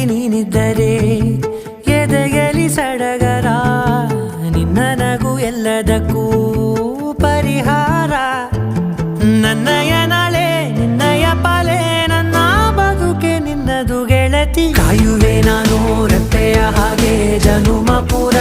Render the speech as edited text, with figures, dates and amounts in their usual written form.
ನೀನಿದ್ದರೆ ಎದೆಯಲಿ ಸಡಗರ, ನಿನ್ನ ನಗು ಎಲ್ಲದಕ್ಕೂ ಪರಿಹಾರ. ನನ್ನಯ ನಾಳೆ ನಿನ್ನಯ ಪಾಲೆ, ನನ್ನ ಬದುಕೆ ನಿನ್ನದು ಗೆಳತಿ. ಕಾಯುವೆ ನಾನು ರೆಪ್ಪೆಯ ಹಾಗೆ ಜನುಮ ಪೂರ